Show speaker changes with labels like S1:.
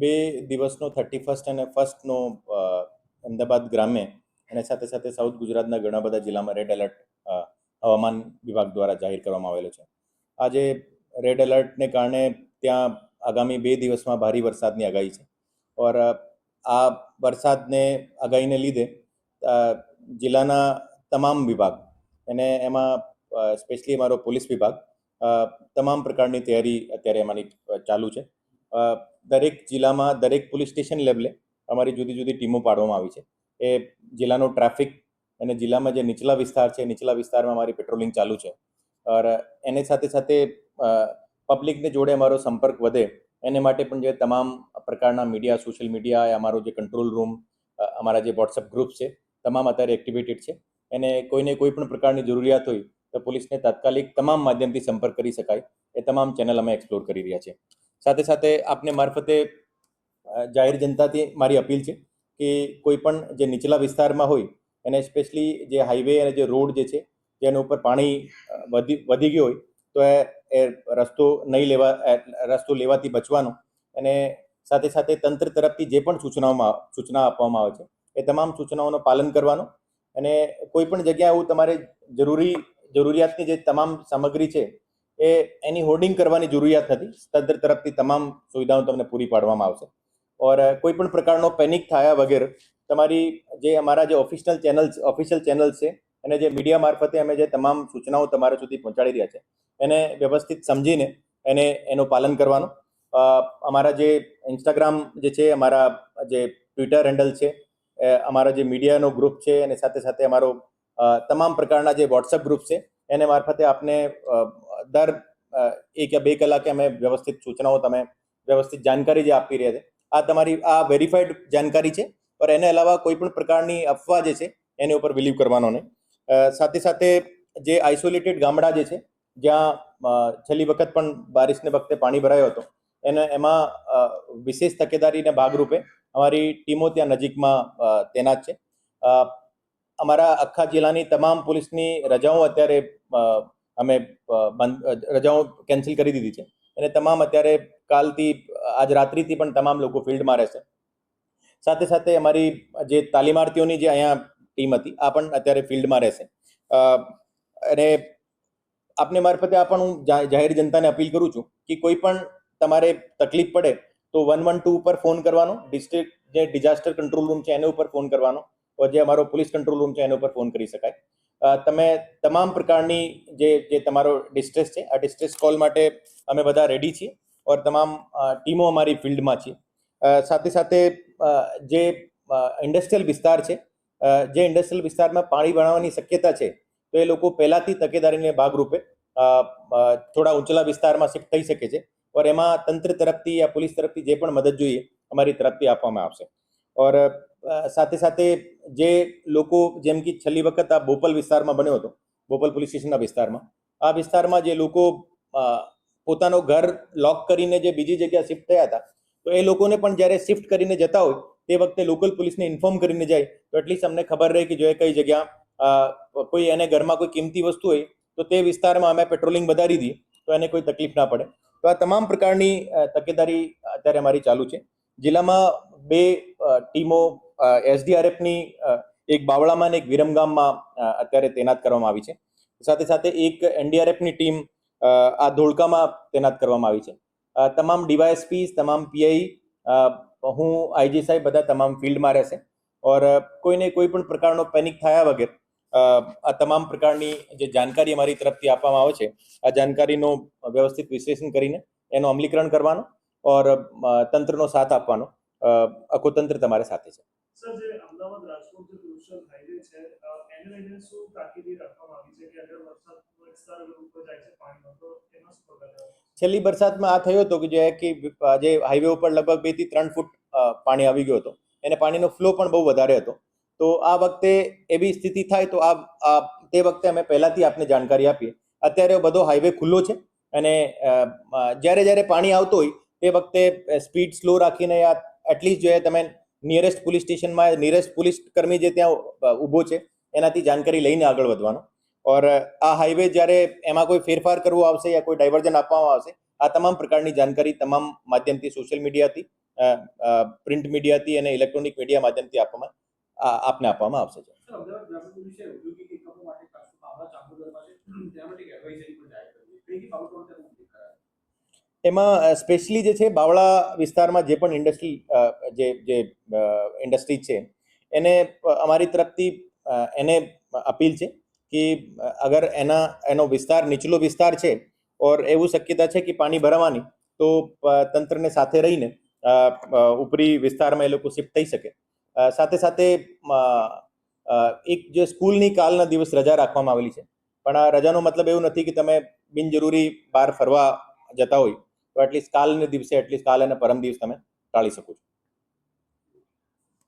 S1: બે દિવસનો 31 અને 1નો અમદાવાદ ગ્રામ્ય અને સાથે સાથે સાઉથ ગુજરાતના ઘણા બધા જિલ્લામાં રેડ એલર્ટ હવામાન વિભાગ દ્વારા જાહેર કરવામાં આવેલો છે. આજે રેડ એલર્ટને કારણે ત્યાં આગામી 2 દિવસમાં ભારે વરસાદની આગાહી છે. ઓર આ વરસાદને આગાહીને લીધે જિલ્લાના તમામ વિભાગ અને એમાં સ્પેશિયલી અમારો પોલીસ વિભાગ તમામ પ્રકારની તૈયારી અત્યારે અમારી ચાલુ છે. દરેક જિલ્લામાં દરેક પોલીસ સ્ટેશન લેવલે અમારી જુદી જુદી ટીમો પાડવામાં આવી છે. એ જિલ્લાનો ટ્રાફિક અને જિલ્લામાં જે નીચલા વિસ્તાર છે નીચલા વિસ્તારમાં અમારી પેટ્રોલિંગ ચાલુ છે. और એની સાથે સાથે પબ્લિકને જોડે અમારો સંપર્ક વધે એને માટે પણ જે તમામ પ્રકારના મીડિયા સોશિયલ મીડિયા અમારો જે કંટ્રોલ રૂમ અમારા જે વોટ્સઅપ ગ્રુપ છે તમામ અત્યારે એક્ટિવેટેડ છે. એને કોઈને કોઈ પણ પ્રકારની જરૂરિયાત હોય તો પોલીસને તાત્કાલિક તમામ માધ્યમથી સંપર્ક કરી શકાય એ તમામ ચેનલ અમે એક્સપ્લોર કરી રહ્યા છીએ. સાથે સાથે આપને મારફતે જાહેર જનતાથી મારી અપીલ છે કે કોઈ પણ જે નીચલા વિસ્તારમાં હોય એને સ્પેશિયલી જે હાઈવે અને જે રોડ જે છે જેના ઉપર પાણી વધી ગયું હોય તો એ રસ્તો લેવાથી બચવાનો અને સાથે સાથે તંત્ર તરફથી જે પણ સૂચના આપવામાં આવે છે એ તમામ સૂચનાઓનું પાલન કરવાનું અને કોઈ પણ જગ્યાએ એવું તમારે જરૂરિયાતની જે તમામ સામગ્રી છે એની હોર્ડિંગ કરવાની જરૂરિયાત નથી. તંત્ર તરફથી તમામ સુવિધાઓ તમને પૂરી પાડવામાં આવશે. ઓર કોઈ પણ પ્રકારનો પેનિક થયા વગર તમારી જે અમારા જે ઓફિશિયલ ચેનલ્સ છે અને જે મીડિયા મારફતે અમે જે તમામ સૂચનાઓ તમારા સુધી પહોંચાડી રહ્યા છે એને વ્યવસ્થિત સમજીને એનું પાલન કરવાનું. અમારા જે ઇન્સ્ટાગ્રામ જે છે અમારા જે ટ્વિટર હેન્ડલ છે અમારા જે મીડિયાનો ગ્રુપ છે અને સાથે સાથે અમારો તમામ પ્રકારના જે વોટ્સઅપ ગ્રુપ છે એને મારફતે આપને દર 1 કે 2 કલાકે અમે વ્યવસ્થિત સૂચનાઓ તમે વ્યવસ્થિત જાણકારી જે આપી રહ્યા છે આ તમારી આ વેરીફાઈડ જાણકારી છે. પર એને અલાવા કોઈ પણ પ્રકારની અફવા જે છે એની ઉપર બિલીવ કરવાનો નહીં. સાથે સાથે જે આઇસોલેટેડ ગામડા જે છે જ્યાં છેલ્લી વખત પણ બારિશને વખતે પાણી ભરાયો હતો એમાં વિશેષ તકેદારીના ભાગરૂપે અમારી ટીમો ત્યાં નજીકમાં તૈનાત છે. અમારા આખા જિલ્લાની તમામ પોલીસની રજાઓ અત્યારે અમે રજાઓ કેન્સલ કરી દીધી છે અને તમામ અત્યારે કાલથી આજ રાત્રિથી પણ તમામ લોકો ફિલ્ડમાં રહેશે. સાથે સાથે અમારી જે તાલીમાર્થીઓની જે અહીંયા ટીમ હતી આ પણ અત્યારે ફિલ્ડમાં રહેશે. અને આપને મારફતે આ પણ હું જાહેર જનતાને અપીલ કરું છું કે કોઈ પણ તમારે તકલીફ પડે તો 112 ઉપર ફોન કરવાનો. ડિસ્ટ્રિક્ટ જે ડિઝાસ્ટર કંટ્રોલ રૂમ છે એના ઉપર ફોન કરવાનો और જે અમારો પોલીસ કંટ્રોલ રૂમ છે એના ઉપર ફોન કરી શકાય. તમે તમામ પ્રકારની જે તમારો ડિસ્ટ્રેસ છે આ ડિસ્ટ્રેસ કોલ માટે અમે બધા રેડી છીએ और તમામ ટીમો અમારી ફિલ્ડમાં છે. સાથે સાથે જે ઇન્ડસ્ટ્રીયલ વિસ્તાર છે જે ઇન્ડસ્ટ્રીયલ વિસ્તારમાં પાણી ભરાવાની શક્યતા છે તો એ લોકો પહેલાથી તકેદારીને ભાગરૂપે થોડા ઊંચલા વિસ્તારમાં શિફ્ટ થઈ શકે છે और એમાં તંત્ર તરફથી યા પોલીસ તરફથી જે પણ મદદ જોઈએ અમારી તરફથી આપવામાં આવશે. और સાથે સાથે જે લોકો જેમ કે છેલ્લી વખત આ બોપલ વિસ્તારમાં બન્યો હતો બોપલ પોલીસ સ્ટેશનના વિસ્તારમાં આ વિસ્તારમાં જે લોકો પોતાનો ઘર લોક કરીને જે બીજી જગ્યા શિફ્ટ થયા હતા તો એ લોકોને પણ જ્યારે શિફ્ટ કરીને જતા હોય તે વખતે લોકલ પોલીસને ઇન્ફોર્મ કરીને જાય તો એટલીસ્ટ અમને ખબર રહે કે જો કઈ જગ્યા કોઈ એને ઘરમાં કોઈ કિંમતી વસ્તુ હોય તો તે વિસ્તારમાં અમે પેટ્રોલિંગ વધારી દઈએ તો એને કોઈ તકલીફ ના પડે. તો આ તમામ પ્રકારની તકેદારી અત્યારે અમારી ચાલુ છે. જિલ્લામાં 2 ટીમો એસડીઆરએફની એક બાવળામાં અને એક વિરમગામમાં અત્યારે તૈનાત કરવામાં આવી છે. સાથે સાથે એક એનડીઆરએફની ટીમ આ ધોળકામાં તૈનાત કરવામાં આવી છે. તમામ ડીવાયએસપી તમામ પીઆઈ હું આઈજી સાહેબ બધા તમામ ફિલ્ડમાં રહેશે और કોઈને કોઈ પણ પ્રકારનો પેનિક થયા વગર આ તમામ પ્રકારની જે જાણકારી અમારી તરફથી આપવામાં આવે છે આ જાણકારીનો વ્યવસ્થિત વિશ્લેષણ કરીને એનું અમલીકરણ કરવાનું और તંત્રનો સાથ આપવાનો. આખો તંત્ર તમારી સાથે છે.
S2: સર, જે અમદાવાદ રાજકોટ જે ક્રુશિયલ હાઈવે છે એને લઈને શું તાકીદી રાખવામાં આવી છે કે અગર વરસાદનો વિસ્તાર ઉપર જાય છે પાણીનો તો એમાં શું પગલાં?
S1: છેલ્લી વરસાદમાં આ થયો હતો કે જે હાઈવે ઉપર લગભગ 2 થી 3 ફૂટ પાણી આવી ગયો હતો અને પાણીનો ફ્લો પણ બહુ વધારે હતો. તો આ વખતે એવી સ્થિતિ થાય તો તે વખતે અમે પહેલાથી આપને જાણકારી આપીએ. અત્યારે બધો હાઈવે ખુલ્લો છે અને જ્યારે પાણી આવતો હોય તે વખતે સ્પીડ સ્લો રાખીને એટલીસ્ટ જો તમે નિયરેસ્ટ પોલીસ સ્ટેશનમાં નિયરેસ્ટ પોલીસ કર્મી જે ત્યાં ઊભો છે એનાથી જાણકારી લઈને આગળ વધવાનો. और આ હાઈવે જ્યારે એમાં કોઈ ફેરફાર કરવો આવશે યા કોઈ ડાયવર્ઝન આપવામાં આવશે આ તમામ પ્રકારની જાણકારી તમામ માધ્યમથી સોશિયલ મીડિયાથી પ્રિન્ટ મીડિયાથી અને ઇલેક્ટ્રોનિક મીડિયા માધ્યમથી આપને આપવામાં આવશે.
S3: સર, અમદાવાદ ગ્રામ્ય પોલીસે ઔદ્યોગિક એકમો માટે બાવળા ચાંગોદરમાં છે તેના માટે એક એડવાઇઝરી પણ જાહેર કરી છે. કઈ બાબતો તેનો ઉલ્લેખ કરાયો?
S1: એમાં સ્પેશિયલી જે છે બાવળા વિસ્તારમાં જે પણ ઇન્ડસ્ટ્રી છે એને અમારી તરફથી એને અપીલ છે કે અગર એનો વિસ્તાર નીચલો વિસ્તાર છે ઓર એવું શક્યતા છે કે પાણી ભરાવાની, તો તંત્રને સાથે રહીને ઉપરી વિસ્તારમાં એ લોકો શિફ્ટ થઈ શકે. સાથે સાથે એક જે સ્કૂલની કાલના દિવસ રજા રાખવામાં આવેલી છે, પણ આ રજાનો મતલબ એવું નથી કે તમે બિનજરૂરી બહાર ફરવા જતા હોય તો એટલીસ્ટ કાલના દિવસે કાલ અને પરમ દિવસ તમે ટાળી શકો છો.